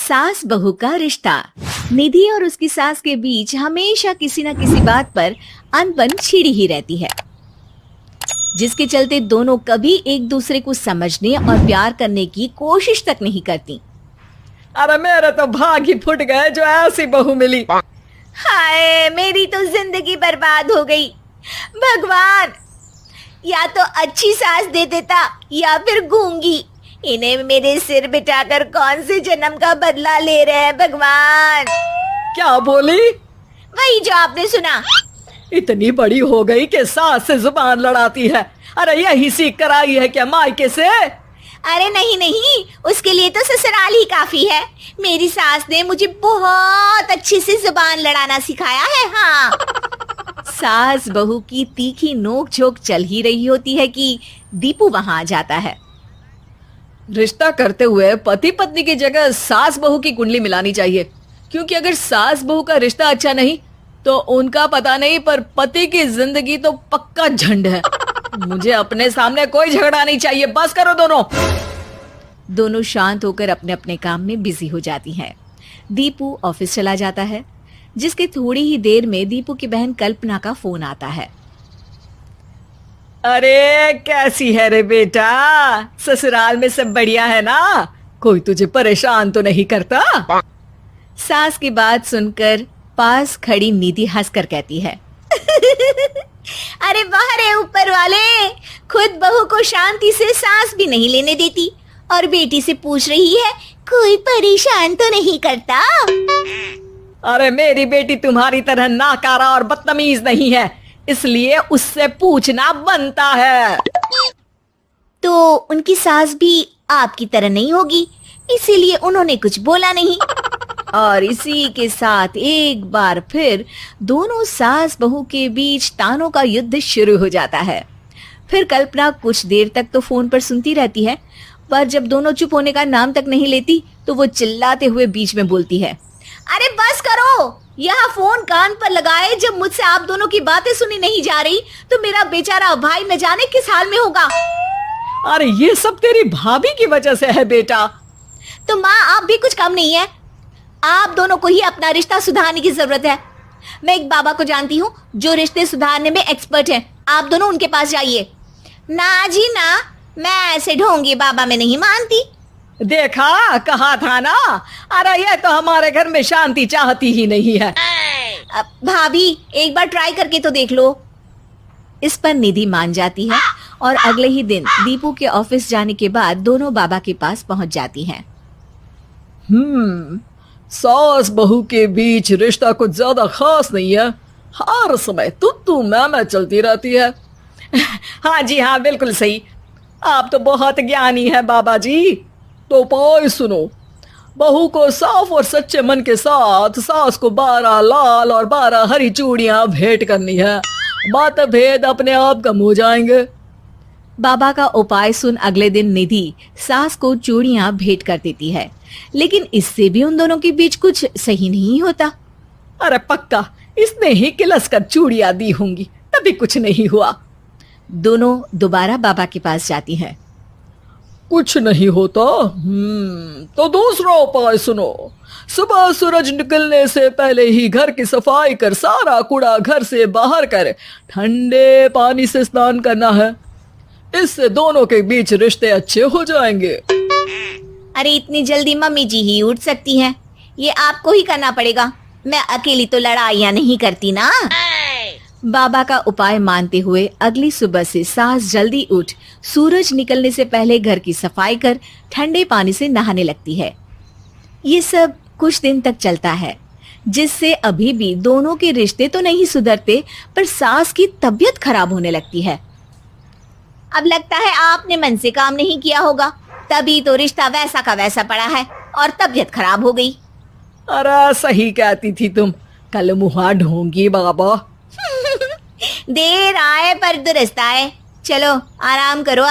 सास बहू का रिश्ता। निधि और उसकी सास के बीच हमेशा किसी न किसी बात पर अनबन छिड़ी ही रहती है, जिसके चलते दोनों कभी एक दूसरे को समझने और प्यार करने की कोशिश तक नहीं करती। अरे मेरे तो भाग ही फुट गए जो ऐसी बहू मिली। हाय, मेरी तो जिंदगी बर्बाद हो गई। भगवान, या तो अच्छी सास दे देता या फिर गूंगी। इन्हें मेरे सिर बिठाकर कौन से जन्म का बदला ले रहे हैं भगवान। क्या बोली? वही जो आपने सुना। इतनी बड़ी हो गई कि सास से जुबान लड़ाती है। अरे यही सीख कर आई है क्या मायके से? अरे नहीं नहीं, उसके लिए तो ससुराल ही काफी है। मेरी सास ने मुझे बहुत अच्छे से जुबान लड़ाना सिखाया है। हाँ। सास बहू की तीखी नोक झोंक चल ही रही होती है कि दीपू वहां आ जाता है। रिश्ता करते हुए पति पत्नी की जगह सास बहू की कुंडली मिलानी चाहिए, क्योंकि अगर सास बहू का रिश्ता अच्छा नहीं तो उनका पता नहीं, पर पति की जिंदगी तो पक्का झंड है। मुझे अपने सामने कोई झगड़ा नहीं चाहिए। बस करो दोनों। दोनों शांत होकर अपने अपने काम में बिजी हो जाती हैं। दीपू ऑफिस चला जाता है, जिसके थोड़ी ही देर में दीपू की बहन कल्पना का फोन आता है। अरे कैसी है रे बेटा? ससुराल में सब बढ़िया है ना? कोई तुझे परेशान तो नहीं करता? सास की बात सुनकर पास खड़ी निधि हंसकर कहती है, अरे वाह रे ऊपर वाले, खुद बहू को शांति से सांस भी नहीं लेने देती और बेटी से पूछ रही है कोई परेशान तो नहीं करता। अरे मेरी बेटी तुम्हारी तरह नाकारा और बदतमीज नहीं है, इसलिए उससे पूछना बनता है। तो उनकी सास भी आपकी तरह नहीं होगी, इसीलिए उन्होंने कुछ बोला नहीं। और इसी के साथ एक बार फिर दोनों सास बहू के बीच तानों का युद्ध शुरू हो जाता है। फिर कल्पना कुछ देर तक तो फोन पर सुनती रहती है, पर जब दोनों चुप होने का नाम तक नहीं लेती तो वो चिल्लाते हुए बीच में बोलती है, अरे बस करो, यह फोन कान पर लगाए जब मुझसे आप दोनों की बातें सुनी नहीं जा रही तो मेरा बेचारा भाई न जाने किस हाल में होगा। अरे ये सब तेरी भाभी की वजह से है बेटा। तो माँ, आप भी कुछ कम नहीं है। आप दोनों को ही अपना रिश्ता सुधारने की जरूरत है। मैं एक बाबा को जानती हूँ जो रिश्ते सुधारने में एक्सपर्ट हैं। आप दोनों उनके पास जाइए। ना जी ना, मैं ऐसे ढोंगी बाबा में नहीं मानती। देखा, कहा था ना। अरे ये तो हमारे घर में शांति चाहती ही नहीं है। भाभी, एक बार ट्राई करके तो देख लो। इस पर निधि मान जाती है और अगले ही दिन दीपू के ऑफिस जाने के बाद दोनों बाबा के पास पहुंच जाती हैं। सास बहू के बीच रिश्ता कुछ ज्यादा खास नहीं है। हर समय तू मैं चलती रहती है। हाँ जी हाँ, बिल्कुल सही। आप तो बहुत ज्ञानी है बाबा जी। तो उपाय सुनो। बहू को साफ और सच्चे मन के साथ सास को 12 लाल और 12 हरी चूड़ियां भेंट करनी है। मतभेद अपने आप कम हो जाएंगे। बाबा का उपाय सुन अगले दिन निधि सास को चूड़ियां भेंट कर देती है, लेकिन इससे भी उन दोनों के बीच कुछ सही नहीं होता। अरे पक्का इसने ही किलस कर चूड़ियां दी होंगी, तभी कुछ नहीं हुआ। दोनों दोबारा बाबा के पास जाती हैं। कुछ नहीं होता। तो दूसरा उपाय सुनो। सुबह सूरज निकलने से पहले ही घर की सफाई कर सारा कूड़ा घर से बाहर कर ठंडे पानी से स्नान करना है। इससे दोनों के बीच रिश्ते अच्छे हो जाएंगे। अरे इतनी जल्दी मम्मी जी ही उठ सकती हैं? ये आपको ही करना पड़ेगा। मैं अकेली तो लड़ाइयाँ नहीं करती ना। बाबा का उपाय मानते हुए अगली सुबह से सास जल्दी उठ सूरज निकलने से पहले घर की सफाई कर ठंडे पानी से नहाने लगती है। ये सब कुछ दिन तक चलता है, जिससे अभी भी दोनों के रिश्ते तो नहीं सुधरते, पर सास की तबीयत खराब होने लगती है। अब लगता है आपने मन से काम नहीं किया होगा, तभी तो रिश्ता वैसा का वैसा पड़ा है और तबीयत खराब हो गई। अरे सही कहती थी तुम। कल मुहा ढोंगी बाबा। देर आए पर दुरुस्त आए। चलो आराम करो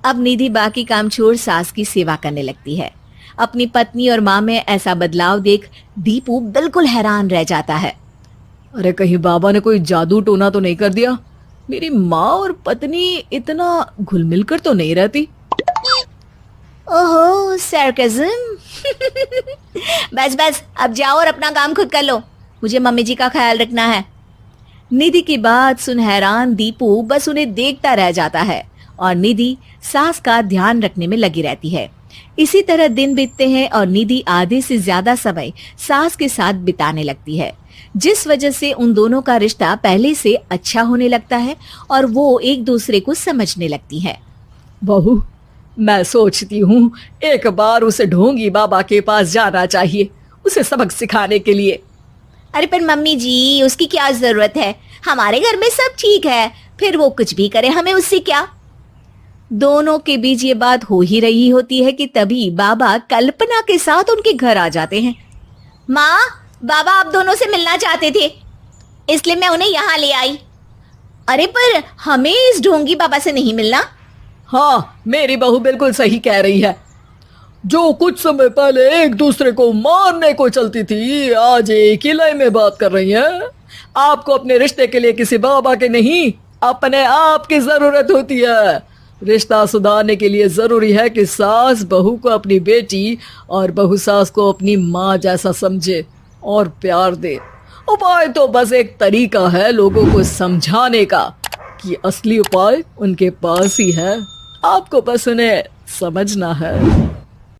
अब निधि बाकी काम छोड़ सास की सेवा करने लगती है। अपनी पत्नी और माँ में ऐसा बदलाव देख दीपू बिल्कुल हैरान रह जाता है। अरे कहीं बाबा ने कोई जादू टोना तो नहीं कर दिया? मेरी माँ और पत्नी इतना घुल मिल कर तो नहीं रहती। ओहो, सरकाज़म। बस बस अब जाओ और अपना काम खुद कर लो, मुझे मम्मी जी का ख्याल रखना है। निधि की बात सुन हैरान दीपू बस उन्हें देखता रह जाता है और निधि सास का ध्यान रखने में लगी रहती है। इसी तरह दिन बीतते हैं और निधि आधे से ज्यादा समय सास के साथ बिताने लगती है, जिस वजह से उन दोनों का रिश्ता पहले से अच्छा होने लगता है और वो एक दूसरे को समझने लगती है। बहू, मैं सोचती हूँ एक बार उसे ढोंगी बाबा के पास जाना चाहिए, उसे सबक सिखाने के लिए। अरे पर मम्मी जी, उसकी क्या जरूरत है, हमारे घर में सब ठीक है, फिर वो कुछ भी करे, हमें उससे क्या। दोनों के बीच ये बात हो ही रही होती है कि तभी बाबा कल्पना के साथ उनके घर आ जाते हैं। माँ, बाबा आप दोनों से मिलना चाहते थे, इसलिए मैं उन्हें यहाँ ले आई। अरे पर हमें इस ढोंगी बाबा से नहीं मिलना। हाँ, मेरी बहू बिल्कुल सही कह रही है। जो कुछ समय पहले एक दूसरे को मारने को चलती थी, आज एक ही लय में बात कर रही है। आपको अपने रिश्ते के लिए किसी बाबा के नहीं, अपने आप की जरूरत होती है। रिश्ता सुधारने के लिए जरूरी है कि सास बहू को अपनी बेटी और बहू सास को अपनी माँ जैसा समझे और प्यार दे। उपाय तो बस एक तरीका है लोगों को समझाने का कि असली उपाय उनके पास ही है, आपको बस उन्हें समझना है।